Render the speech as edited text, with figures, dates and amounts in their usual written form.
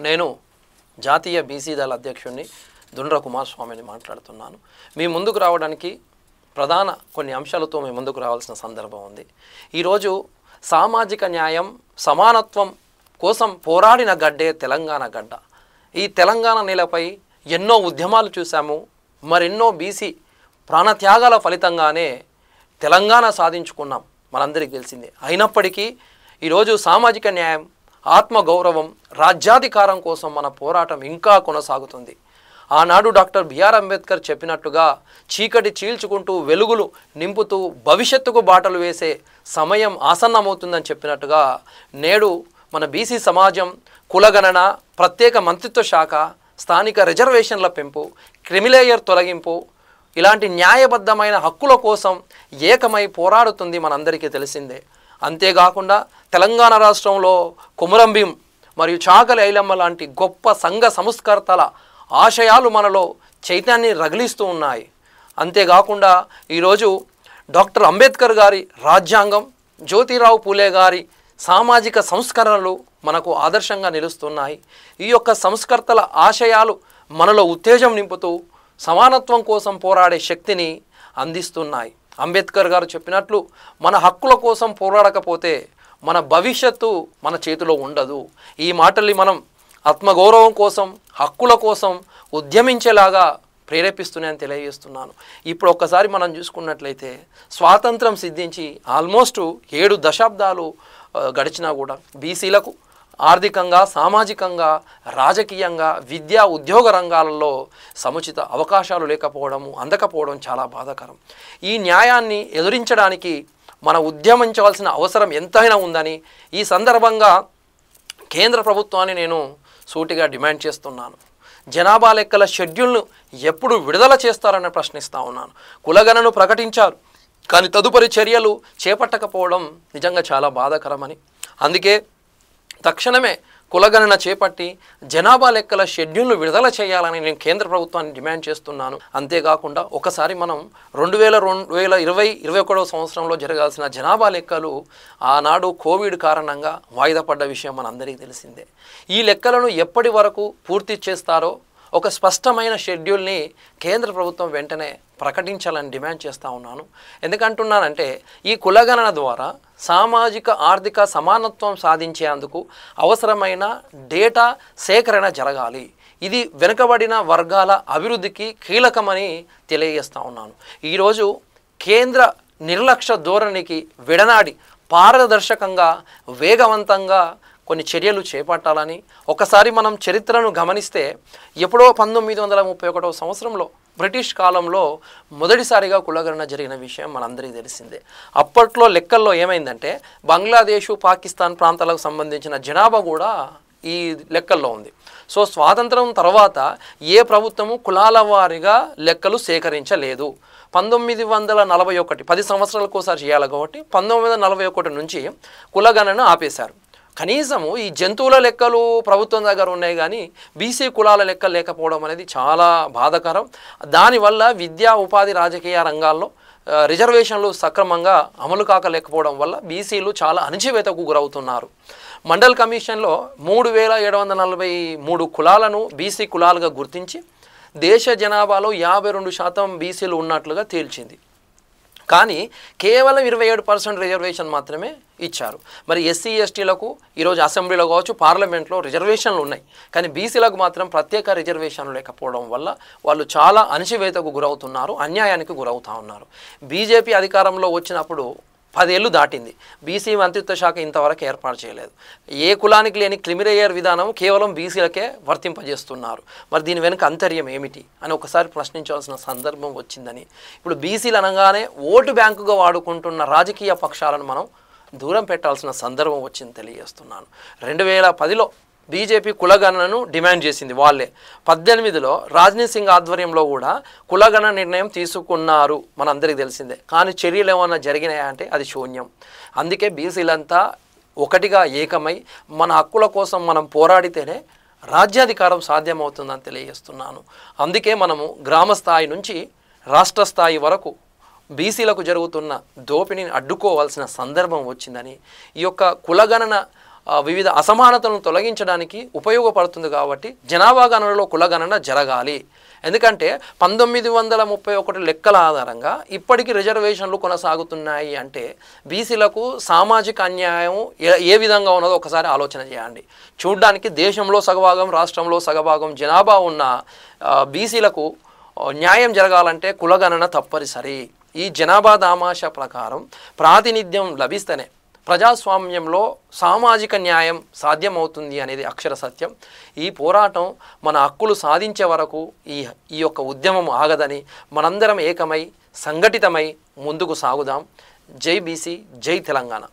నేను జాతీయ బీసీ దళ అధ్యక్షుడిని దుండ్ర కుమారస్వామిని మాట్లాడుతున్నాను. మీ ముందుకు రావడానికి ప్రధాన కొన్ని అంశాలతో మీ ముందుకు రావాల్సిన సందర్భం ఉంది. ఈరోజు సామాజిక న్యాయం సమానత్వం కోసం పోరాడిన గడ్డే తెలంగాణ గడ్డ. ఈ తెలంగాణ నేలపై ఎన్నో ఉద్యమాలు చూసాము. మరెన్నో బీసీ ప్రాణత్యాగాల ఫలితంగానే తెలంగాణ సాధించుకున్నాం, మనందరికీ తెలిసిందే. అయినప్పటికీ ఈరోజు సామాజిక న్యాయం, ఆత్మగౌరవం, రాజ్యాధికారం కోసం మన పోరాటం ఇంకా కొనసాగుతుంది. ఆనాడు డాక్టర్ బిఆర్ అంబేద్కర్ చెప్పినట్టుగా చీకటి చీల్చుకుంటూ వెలుగులు నింపుతూ భవిష్యత్తుకు బాటలు వేసే సమయం ఆసన్నమవుతుందని చెప్పినట్టుగా నేడు మన బీసీ సమాజం కులగణన, ప్రత్యేక మంత్రిత్వ శాఖ, స్థానిక రిజర్వేషన్ల పెంపు, క్రిమిలేయర్ తొలగింపు ఇలాంటి న్యాయబద్ధమైన హక్కుల కోసం ఏకమై పోరాడుతుంది, మనందరికీ తెలిసిందే. అంతేకాకుండా తెలంగాణ రాష్ట్రంలో కొమురంభీం మరియు చాకలి ఐలమ్మ లాంటి గొప్ప సంఘ సంస్కర్తల ఆశయాలు మనలో చైతన్యాన్ని రగిలిస్తూ ఉన్నాయి. అంతేకాకుండా ఈరోజు డాక్టర్ అంబేద్కర్ గారి రాజ్యాంగం, జ్యోతిరావు పూలే గారి సామాజిక సంస్కరణలు మనకు ఆదర్శంగా నిలుస్తున్నాయి. ఈ యొక్క సంస్కర్తల ఆశయాలు మనలో ఉత్తేజం నింపుతూ సమానత్వం కోసం పోరాడే శక్తిని అందిస్తున్నాయి. అంబేద్కర్ గారు చెప్పినట్లు మన హక్కుల కోసం పోరాడకపోతే మన భవిష్యత్తు మన చేతిలో ఉండదు. ఈ మాటల్ని మనం ఆత్మగౌరవం కోసం, హక్కుల కోసం ఉద్యమించేలాగా ప్రేరేపిస్తున్నాయని తెలియజేస్తున్నాను. ఇప్పుడు ఒక్కసారి మనం చూసుకున్నట్లయితే స్వాతంత్రం సిద్ధించి ఆల్మోస్ట్ 7 దశాబ్దాలు గడిచినా కూడా బీసీలకు ఆర్థికంగా, సామాజికంగా, రాజకీయంగా, విద్యా ఉద్యోగ రంగాలలో సముచిత అవకాశాలు అందకపోవడం చాలా బాధాకరం. ఈ న్యాయాన్ని ఎదురించడానికి మన ఉద్యమించవలసిన అవసరం ఎంతైనా ఉందని ఈ సందర్భంగా కేంద్ర ప్రభుత్వాన్ని నేను సూటిగా డిమాండ్ చేస్తున్నాను. జనాభా లెక్కల షెడ్యూల్ను ఎప్పుడు విడుదల చేస్తారని ప్రశ్నిస్తూ ఉన్నాను. కులగణను ప్రకటించారు, కానీ తదుపరి చర్యలు చేపట్టకపోవడం నిజంగా చాలా బాధాకరమని, అందుకే తక్షణమే కులగణన చేపట్టి జనాభా లెక్కల షెడ్యూల్ను విడుదల చేయాలని నేను కేంద్ర ప్రభుత్వాన్ని డిమాండ్ చేస్తున్నాను. అంతేకాకుండా ఒకసారి మనం 2020-2021 సంవత్సరంలో జరగాల్సిన జనాభా లెక్కలు ఆనాడు కోవిడ్ కారణంగా వాయిదా పడ్డ విషయం మనందరికీ తెలిసిందే. ఈ లెక్కలను ఎప్పటి వరకు పూర్తి చేస్తారో ఒక స్పష్టమైన షెడ్యూల్ని కేంద్ర ప్రభుత్వం వెంటనే ప్రకటించాలని డిమాండ్ చేస్తూ ఉన్నాను. ఎందుకంటున్నానంటే ఈ కులగణన ద్వారా సామాజిక ఆర్థిక సమానత్వం సాధించేందుకు అవసరమైన డేటా సేకరణ జరగాలి. ఇది వెనుకబడిన వర్గాల అభివృద్ధికి కీలకమని తెలియజేస్తూ ఉన్నాను. ఈరోజు కేంద్ర నిర్లక్ష్య ధోరణికి విడనాడి పారదర్శకంగా, వేగవంతంగా కొన్ని చర్యలు చేపట్టాలని, ఒకసారి మనం చరిత్రను గమనిస్తే ఎప్పుడో 1931 సంవత్సరంలో బ్రిటిష్ కాలంలో మొదటిసారిగా కులగణన జరిగిన విషయం మనందరికీ తెలిసిందే. అప్పట్లో లెక్కల్లో ఏమైందంటే బంగ్లాదేశ్, పాకిస్తాన్ ప్రాంతాలకు సంబంధించిన జనాభా కూడా ఈ లెక్కల్లో ఉంది. సో స్వాతంత్రం తర్వాత ఏ ప్రభుత్వము కులాల వారీగా లెక్కలు సేకరించలేదు. 1941 10 సంవత్సరాలకు ఒకసారి చేయాలి కాబట్టి 1941 నుంచి కులగణన ఆపేశారు. కనీసము ఈ జంతువుల లెక్కలు ప్రభుత్వం దగ్గర ఉన్నాయి, కానీ బీసీ కులాల లెక్కలు లేకపోవడం అనేది చాలా బాధాకరం. దానివల్ల విద్యా, ఉపాధి, రాజకీయ రంగాల్లో రిజర్వేషన్లు సక్రమంగా అమలు కాకలేకపోవడం వల్ల బీసీలు చాలా అణచివేతకు గురవుతున్నారు. మండల్ కమిషన్లో 3743 కులాలను బీసీ కులాలుగా గుర్తించి దేశ జనాభాలో 52% బీసీలు ఉన్నట్లుగా తేల్చింది. కానీ కేవలం 27% రిజర్వేషన్ మాత్రమే ఇచ్చారు. మరి ఎస్సీ ఎస్టీలకు ఈరోజు అసెంబ్లీలో కావచ్చు, పార్లమెంట్లో రిజర్వేషన్లు ఉన్నాయి, కానీ బీసీలకు మాత్రం ప్రత్యేక రిజర్వేషన్లు లేకపోవడం వల్ల వాళ్ళు చాలా అణచివేతకు గురవుతున్నారు, అన్యాయానికి గురవుతూ ఉన్నారు. బీజేపీ అధికారంలో వచ్చినప్పుడు 10 ఏళ్ళు దాటింది, బీసీ మంత్రిత్వ శాఖ ఇంతవరకు ఏర్పాటు చేయలేదు. ఏ కులానికి లేని క్రిమిలేయర్ విధానం కేవలం బీసీలకే వర్తింపజేస్తున్నారు. మరి దీని వెనుక అంతర్యం ఏమిటి అని ఒకసారి ప్రశ్నించాల్సిన సందర్భం వచ్చిందని, ఇప్పుడు బీసీలు అనగానే ఓటు బ్యాంకుగా వాడుకుంటున్న రాజకీయ పక్షాలను మనం దూరం పెట్టాల్సిన సందర్భం వచ్చింది తెలియజేస్తున్నాను. 2010లో బీజేపీ కులగణనను డిమాండ్ చేసింది వాళ్ళే. 18లో రాజ్నాథ్ సింగ్ ఆధ్వర్యంలో కూడా కులగణన నిర్ణయం తీసుకున్నారు, మనందరికీ తెలిసిందే. కానీ చర్యలు ఏమన్నా జరిగినాయా అంటే అది శూన్యం. అందుకే బీసీలంతా ఒకటిగా ఏకమై మన హక్కుల కోసం మనం పోరాడితేనే రాజ్యాధికారం సాధ్యమవుతుందని తెలియజేస్తున్నాను. అందుకే మనము గ్రామ స్థాయి నుంచి రాష్ట్ర స్థాయి వరకు బీసీలకు జరుగుతున్న దోపిడీని అడ్డుకోవాల్సిన సందర్భం వచ్చిందని, ఈ యొక్క కులగణన వివిధ అసమానతలను తొలగించడానికి ఉపయోగపడుతుంది. కాబట్టి జనాభా గణనలో కులగణన జరగాలి. ఎందుకంటే 1931 లెక్కల ఆధారంగా ఇప్పటికీ రిజర్వేషన్లు కొనసాగుతున్నాయి అంటే బీసీలకు సామాజిక అన్యాయం ఏ విధంగా ఉన్నదో ఒకసారి ఆలోచన చేయండి. చూడ్డానికి దేశంలో సగభాగం, రాష్ట్రంలో సగభాగం జనాభా ఉన్న బీసీలకు న్యాయం జరగాలంటే కులగణన తప్పనిసరి. ఈ జనాభా దామాషా ప్రకారం ప్రాతినిధ్యం లభిస్తేనే ప్రజాస్వామ్యంలో సామాజిక న్యాయం సాధ్యమవుతుంది అనేది అక్షర సత్యం. ఈ పోరాటం మన హక్కులు సాధించే వరకు ఈ యొక్క ఉద్యమం ఆగదని మనందరం ఏకమై సంఘటితమై ముందుకు సాగుదాం. జై బీసీ, జై తెలంగాణ.